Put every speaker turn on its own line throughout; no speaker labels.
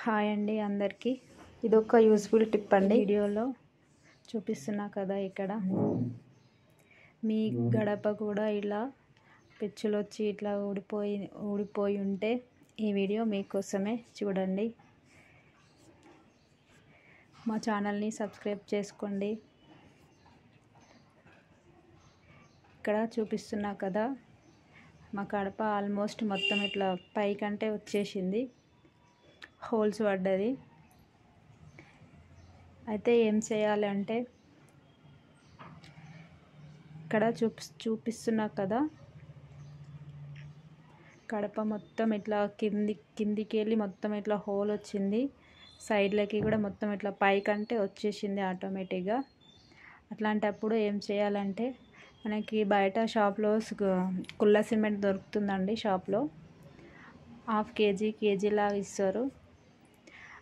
Hi అండి అందరికీ.
ఇదొక యూస్ఫుల్ టిప్ అండి.
వీడియోలో చూపిస్తున్నా కదా, ఇక్కడ మీ గడప కూడా ఇలా పెచ్చులు వచ్చి ఇట్లా ఊడిపోయి ఉంటే ఈ వీడియో మీకోసమే. చూడండి, మా ఛానల్ని సబ్స్క్రైబ్ చేసుకోండి. ఇక్కడ చూపిస్తున్నా కదా, మా గడప ఆల్మోస్ట్ మొత్తం ఇట్లా పైకంటే వచ్చేసింది, హోల్స్ పడ్డది. అయితే ఏం చేయాలంటే, ఇక్కడ చూపిస్తున్నా కదా, కడప మొత్తం ఇట్లా కిందికి వెళ్ళి మొత్తం ఇట్లా హోల్ వచ్చింది. సైడ్లకి కూడా మొత్తం ఇట్లా పైకంటే వచ్చేసింది ఆటోమేటిక్గా. అట్లాంటప్పుడు ఏం చేయాలంటే, మనకి బయట షాప్లో కుళ్ళ సిమెంట్ దొరుకుతుందండి. షాప్లో ½ కేజీలా ఇస్తారు.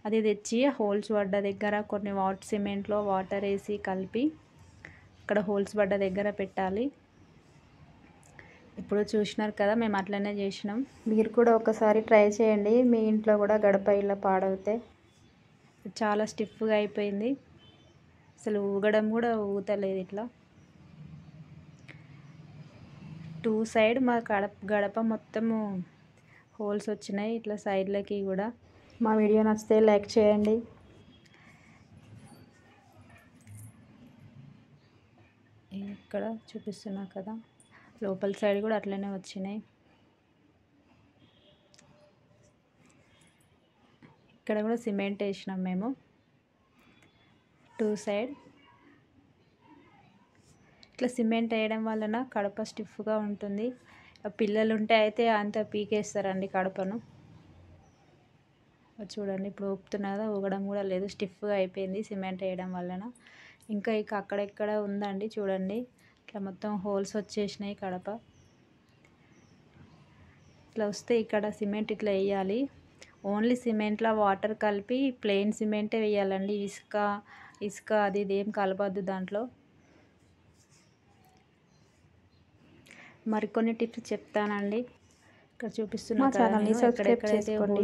అది తెచ్చి హోల్స్ పడ్డ దగ్గర కొన్ని సిమెంట్లో వాటర్ వేసి కలిపి అక్కడ హోల్స్ పడ్డ దగ్గర పెట్టాలి. ఇప్పుడు చూసినారు కదా, మేము అట్లనే చేసినాం.
మీరు కూడా ఒకసారి ట్రై చేయండి. మీ ఇంట్లో కూడా గడప ఇలా పాడవుతే.
చాలా స్టిఫ్గా అయిపోయింది, అసలు ఊగడం కూడా ఊగలేదు. ఇట్లా 2 సైడ్ మా గడప మొత్తము హోల్స్ వచ్చినాయి, ఇట్లా సైడ్లకి కూడా.
మా వీడియో నచ్చితే లైక్ చేయండి.
ఇక్కడ చూపిస్తున్నా కదా, లోపల సైడ్ కూడా అట్లనే వచ్చినాయి. ఇక్కడ కూడా సిమెంట్ వేసినాం మేము 2 సైడ్. ఇట్లా సిమెంట్ వేయడం వలన కడప స్టిఫ్గా ఉంటుంది. పిల్లలు ఉంటే అయితే అంత పీకేస్తారండి కడపను. చూడండి, ఇప్పుడు ఊపుతున్నా కదా, ఊగడం కూడా లేదు, స్టిఫ్గా అయిపోయింది సిమెంట్ వేయడం వలన. ఇంకా అక్కడెక్కడ ఉందండి, చూడండి, ఇట్లా మొత్తం హోల్స్ వచ్చేసినాయి కడప. ఇట్లా వస్తే ఇక్కడ సిమెంట్ ఇట్లా వేయాలి. ఓన్లీ సిమెంట్లో వాటర్ కలిపి ప్లెయిన్ సిమెంటే వేయాలండి. ఇసుక అది ఇదేం కలపద్దు దాంట్లో. మరికొన్ని టిప్స్ చెప్తానండి. ఇక్కడ చూపిస్తున్నా
మా ఛానల్ని సబ్స్క్రైబ్ చేసుకోండి.